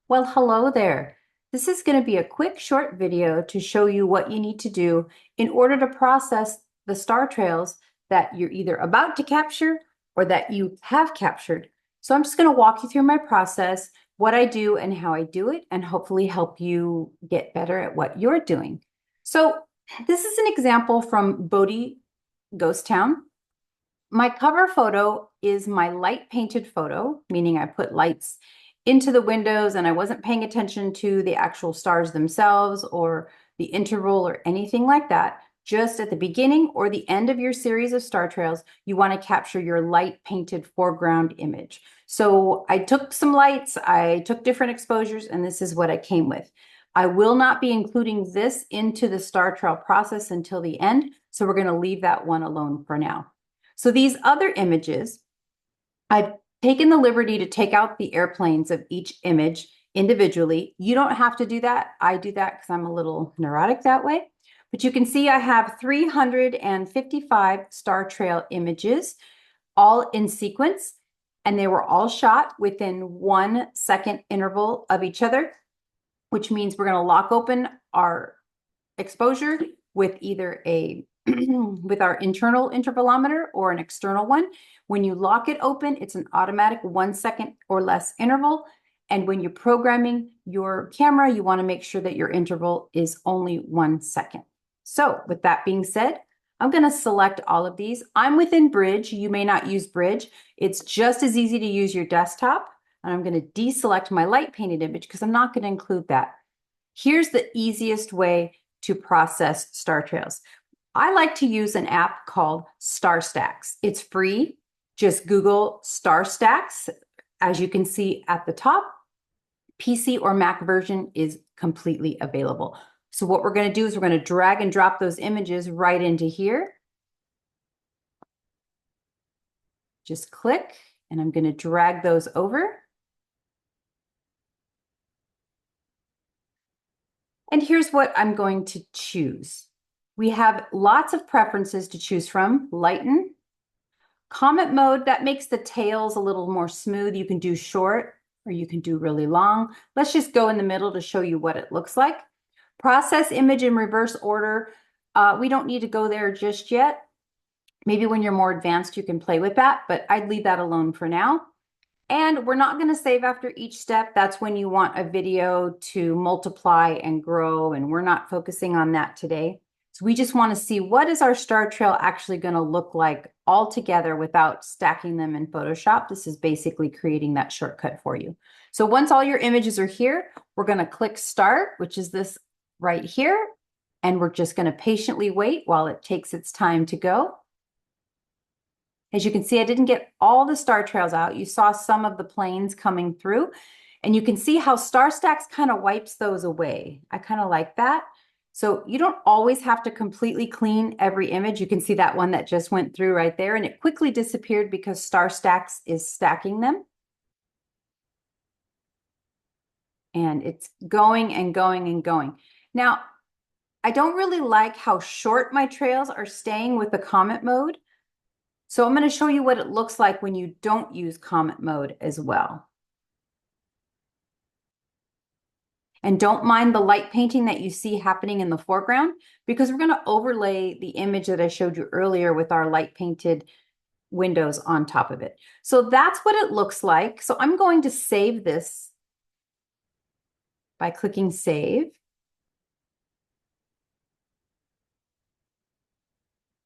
Well, hello there. This is going to be a quick short video to show you what you need to do in order to process the star trails that you're either about to capture or that you have captured. So I'm just going to walk you through my process, what I do and how I do it, and hopefully help you get better at what you're doing. So this is an example from Bodie Ghost Town. My cover photo is my light painted photo, meaning I put lights into the windows and I wasn't paying attention to the actual stars themselves or the interval or anything like that. Just at the beginning or the end of your series of star trails, you want to capture your light painted foreground image. So I took some lights, I took different exposures, and this is what I came with. I will not be including this into the star trail process until the end, so we're going to leave that one alone for now. So these other images, I've taken the liberty to take out the airplanes of each image individually. You don't have to do that. I do that because I'm a little neurotic that way. But you can see I have 355 star trail images, all in sequence, and they were all shot within 1 second interval of each other, which means we're going to lock open our exposure with either a with our internal intervalometer or an external one. When you lock it open, it's an automatic 1 second or less interval. And when you're programming your camera, you want to make sure that your interval is only 1 second. So with that being said, I'm going to select all of these. I'm within Bridge. You may not use Bridge. It's just as easy to use your desktop. And I'm going to deselect my light painted image because I'm not going to include that. Here's the easiest way to process star trails. I like to use an app called Star Stacks. It's free. Just Google Star Stacks. As you can see at the top, PC or Mac version is completely available. So what we're going to do is we're going to drag and drop those images right into here. Just click, and I'm going to drag those over. And here's what I'm going to choose. We have lots of preferences to choose from. Lighten, comet mode, that makes the tails a little more smooth. You can do short or you can do really long. Let's just go in the middle to show you what it looks like. Process image in reverse order. We don't need to go there just yet. Maybe when you're more advanced, you can play with that, but I'd leave that alone for now. And we're not going to save after each step. That's when you want a video to multiply and grow, and we're not focusing on that today. So we just want to see what is our star trail actually going to look like all together without stacking them in Photoshop. This is basically creating that shortcut for you. So once all your images are here, we're going to click Start, which is this right here, and we're just going to patiently wait while it takes its time to go. As you can see, I didn't get all the star trails out. You saw some of the planes coming through, and you can see how Star Stacks kind of wipes those away. I kind of like that. So you don't always have to completely clean every image. You can see that one that just went through right there, and it quickly disappeared because Star Stacks is stacking them. And it's going and going and going. Now, I don't really like how short my trails are staying with the comet mode. So I'm going to show you what it looks like when you don't use comet mode as well. And don't mind the light painting that you see happening in the foreground, because we're going to overlay the image that I showed you earlier with our light painted windows on top of it. So that's what it looks like. So I'm going to save this by clicking Save.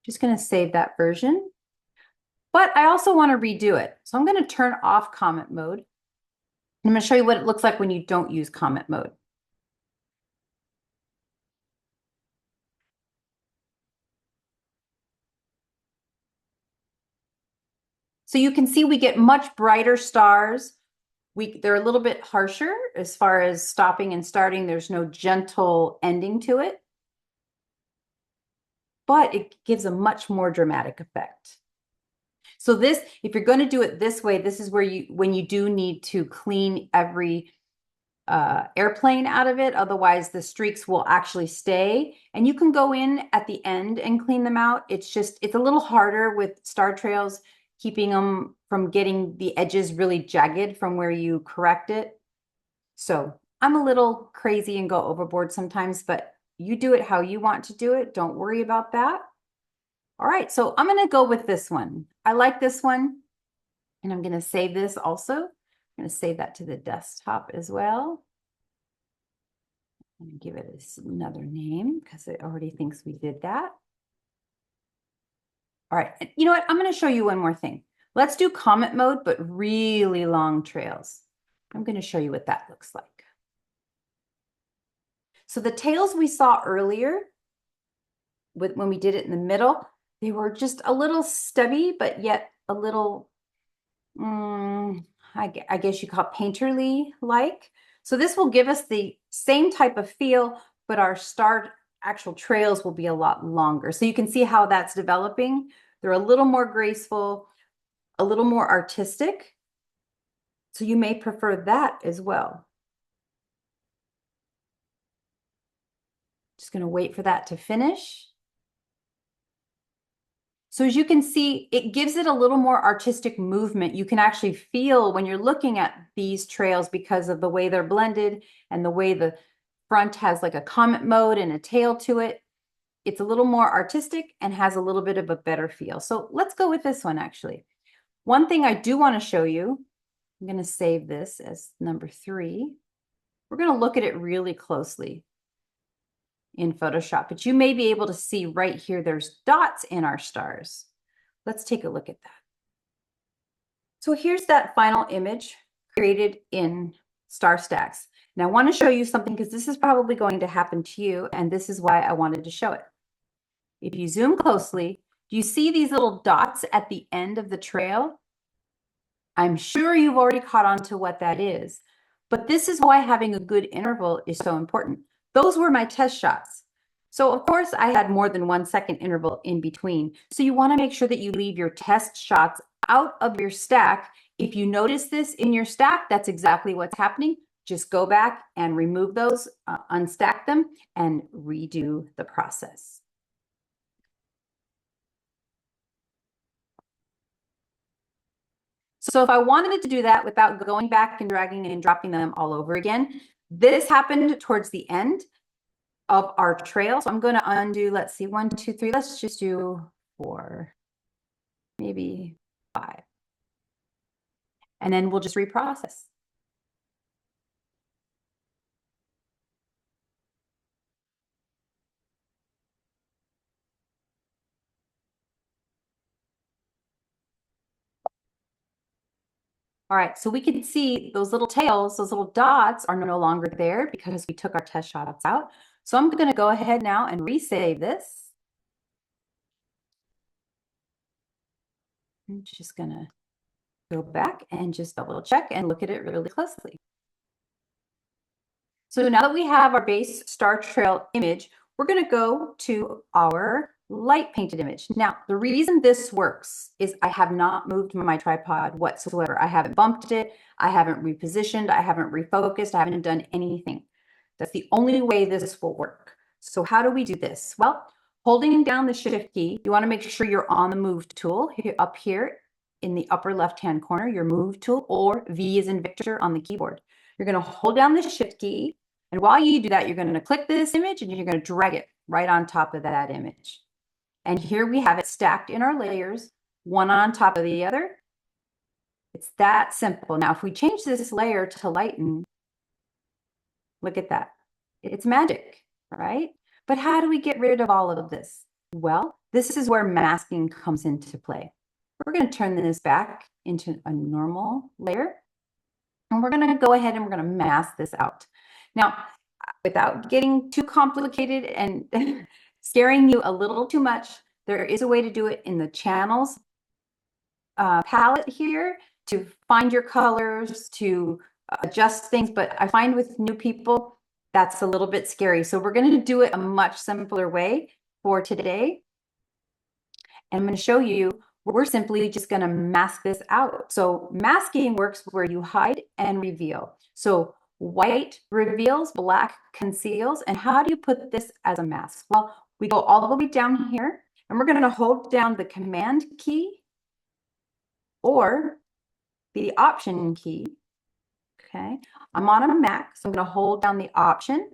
Just going to save that version. But I also want to redo it. So I'm going to turn off comet mode. I'm going to show you what it looks like when you don't use comet mode. So you can see we get much brighter stars. They're a little bit harsher as far as stopping and starting. There's no gentle ending to it, but it gives a much more dramatic effect. So this, if you're going to do it this way, this is where when you do need to clean every airplane out of it. Otherwise, the streaks will actually stay. And you can go in at the end and clean them out. It's a little harder with star trails, keeping them from getting the edges really jagged from where you correct it. So I'm a little crazy and go overboard sometimes, but you do it how you want to do it. Don't worry about that. All right, so I'm going to go with this one. I like this one, and I'm going to save this also. I'm going to save that to the desktop as well. I'm going to give it another name because it already thinks we did that. All right, and you know what? I'm going to show you one more thing. Let's do comet mode, but really long trails. I'm going to show you what that looks like. So the tails we saw earlier, when we did it in the middle, they were just a little stubby, but yet a little, I guess you call it painterly-like. So this will give us the same type of feel, but our actual trails will be a lot longer. So you can see how that's developing. They're a little more graceful, a little more artistic. So you may prefer that as well. Just going to wait for that to finish. So as you can see, it gives it a little more artistic movement. You can actually feel when you're looking at these trails because of the way they're blended and the way the front has like a comet mode and a tail to it. It's a little more artistic and has a little bit of a better feel. So let's go with this one actually. One thing I do want to show you, I'm going to save this as number 3. We're going to look at it really closely in Photoshop, but you may be able to see right here, there's dots in our stars. Let's take a look at that. So here's that final image created in Star Stacks. Now I want to show you something because this is probably going to happen to you, and this is why I wanted to show it. If you zoom closely, do you see these little dots at the end of the trail? I'm sure you've already caught on to what that is, but this is why having a good interval is so important. Those were my test shots. So of course I had more than 1 second interval in between. So you want to make sure that you leave your test shots out of your stack. If you notice this in your stack, that's exactly what's happening. Just go back and remove those, unstack them, and redo the process. So if I wanted to do that without going back and dragging and dropping them all over again, this happened towards the end of our trail. So I'm going to undo, let's see, 1, 2, 3, let's just do 4, maybe 5. And then we'll just reprocess. All right, so we can see those little tails, those little dots are no longer there because we took our test shots out. So I'm going to go ahead now and resave this. I'm just going to go back and just double check and look at it really closely. So now that we have our base star trail image, we're going to go to our light painted image. Now, the reason this works is I have not moved my tripod whatsoever. I haven't bumped it. I haven't repositioned. I haven't refocused. I haven't done anything. That's the only way this will work. So how do we do this? Well, holding down the shift key, you want to make sure you're on the move tool up here in the upper left-hand corner, your move tool, or V as in Victor on the keyboard. You're going to hold down the shift key. And while you do that, you're going to click this image and you're going to drag it right on top of that image. And here we have it stacked in our layers, one on top of the other. It's that simple. Now, if we change this layer to lighten, look at that. It's magic, right? But how do we get rid of all of this? Well, this is where masking comes into play. We're going to turn this back into a normal layer. And we're going to go ahead and we're going to mask this out. Now, without getting too complicated and scaring you a little too much, there is a way to do it in the channels palette here to find your colors, to adjust things. But I find with new people, that's a little bit scary. So we're going to do it a much simpler way for today. And I'm going to show you, we're simply just going to mask this out. So masking works where you hide and reveal. So white reveals, black conceals. And how do you put this as a mask? Well, we go all the way down here and we're going to hold down the command key or the option key. Okay, I'm on a Mac, so I'm going to hold down the Option.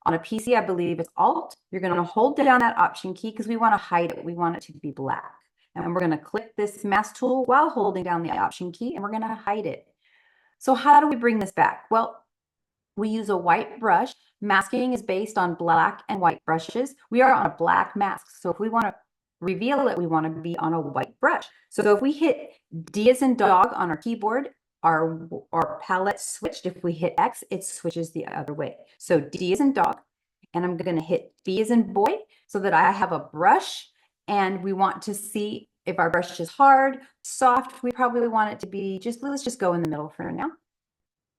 On a PC, I believe it's Alt. You're going to hold down that Option key because we want to hide it. We want it to be black. And we're going to click this mask tool while holding down the Option key, and we're going to hide it. So how do we bring this back? Well, we use a white brush. Masking is based on black and white brushes. We are on a black mask. So if we want to reveal it, we want to be on a white brush. So if we hit D as in dog on our keyboard, our palette switched. If we hit X, it switches the other way. So D as in dog, and I'm going to hit B as in boy so that I have a brush, and we want to see if our brush is hard, soft. We probably want it to be let's just go in the middle for now.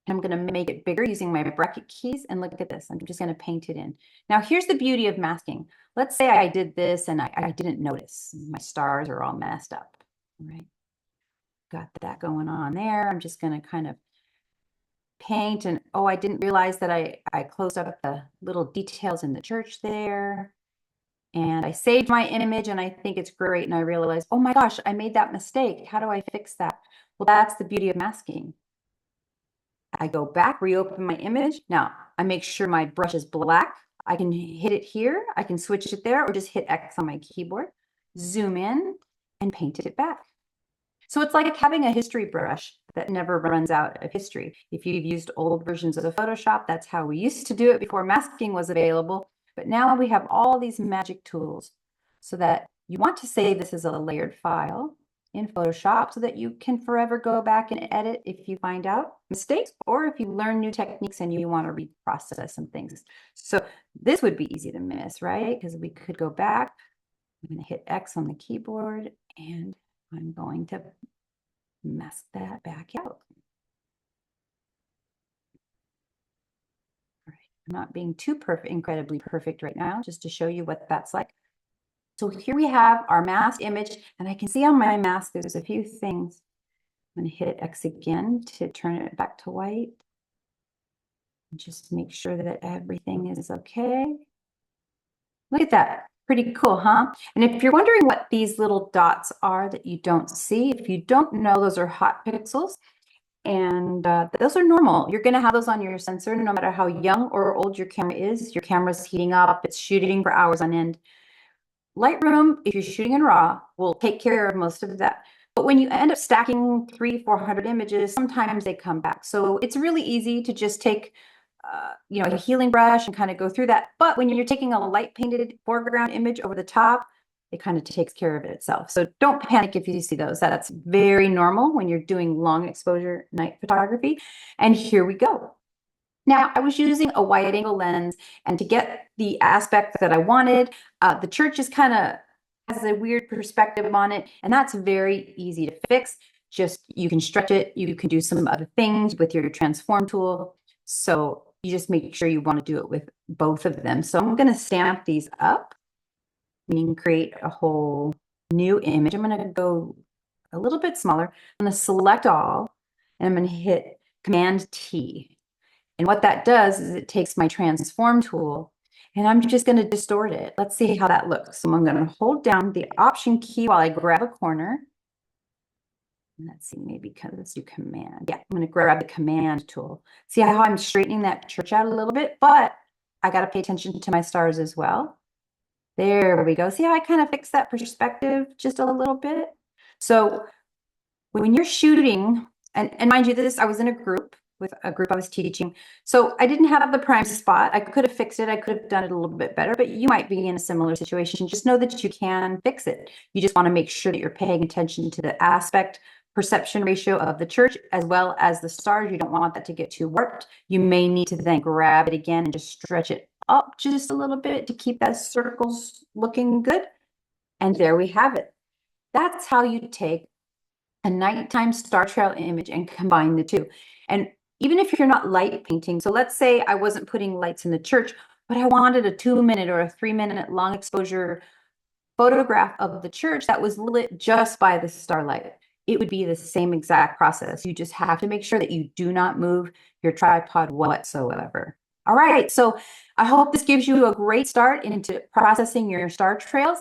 I'm going to make it bigger using my bracket keys, and look at this. I'm just going to paint it in. Now, here's the beauty of masking. Let's say I did this and I didn't notice. My stars are all messed up, right? Got that going on there. I'm just going to kind of paint, and oh, I didn't realize that I closed up the little details in the church there. And I saved my image and I think it's great. And I realized, oh my gosh, I made that mistake. How do I fix that? Well, that's the beauty of masking. I go back, reopen my image. Now I make sure my brush is black. I can hit it here. I can switch it there, or just hit X on my keyboard, zoom in, and paint it back. So it's like having a history brush that never runs out of history. If you've used old versions of Photoshop, that's how we used to do it before masking was available. But now we have all these magic tools so that you want to save this as a layered file in Photoshop so that you can forever go back and edit if you find out mistakes, or if you learn new techniques and you want to reprocess some things. So this would be easy to miss, right? Because we could go back. I'm going to hit X on the keyboard, and I'm going to mask that back out. All right. I'm not being too incredibly perfect right now, just to show you what that's like. So here we have our masked image, and I can see on my mask there's a few things. I'm going to hit X again to turn it back to white. And just make sure that everything is okay. Look at that. Pretty cool, huh? And if you're wondering what these little dots are that you don't see, if you don't know, those are hot pixels. And those are normal. You're going to have those on your sensor no matter how young or old your camera is. Your camera's heating up. It's shooting for hours on end. Lightroom, if you're shooting in RAW, will take care of most of that. But when you end up stacking 300-400 images, sometimes they come back. So it's really easy to just take a healing brush and kind of go through that. But when you're taking a light painted foreground image over the top, it kind of takes care of it itself. So don't panic if you see those. That's very normal when you're doing long exposure night photography. And here we go. Now, I was using a wide angle lens, and to get the aspect that I wanted, the church is kind of has a weird perspective on it, and that's very easy to fix. Just you can stretch it, you can do some other things with your transform tool. So you just make sure you want to do it with both of them. So I'm going to stamp these up, meaning create a whole new image. I'm going to go a little bit smaller. I'm going to select all, and I'm going to hit Command T. And what that does is it takes my transform tool, and I'm just going to distort it. Let's see how that looks. So I'm going to hold down the Option key while I grab a corner. Let's see, let's do Command. Yeah, I'm going to grab the Command tool. See how I'm straightening that church out a little bit, but I got to pay attention to my stars as well. There we go. See how I kind of fixed that perspective just a little bit? So when you're shooting, and mind you, I was in a group with a group I was teaching. So I didn't have the prime spot. I could have fixed it. I could have done it a little bit better, but you might be in a similar situation. Just know that you can fix it. You just want to make sure that you're paying attention to the aspect perception ratio of the church as well as the stars. You don't want that to get too warped. You may need to then grab it again and just stretch it up just a little bit to keep that circles looking good. And there we have it. That's how you take a nighttime star trail image and combine the two. And even if you're not light painting, so let's say I wasn't putting lights in the church, but I wanted a 2-minute or a 3-minute long exposure photograph of the church that was lit just by the starlight. It would be the same exact process. You just have to make sure that you do not move your tripod whatsoever. All right, so I hope this gives you a great start into processing your star trails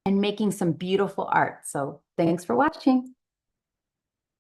and making some beautiful art. So thanks for watching.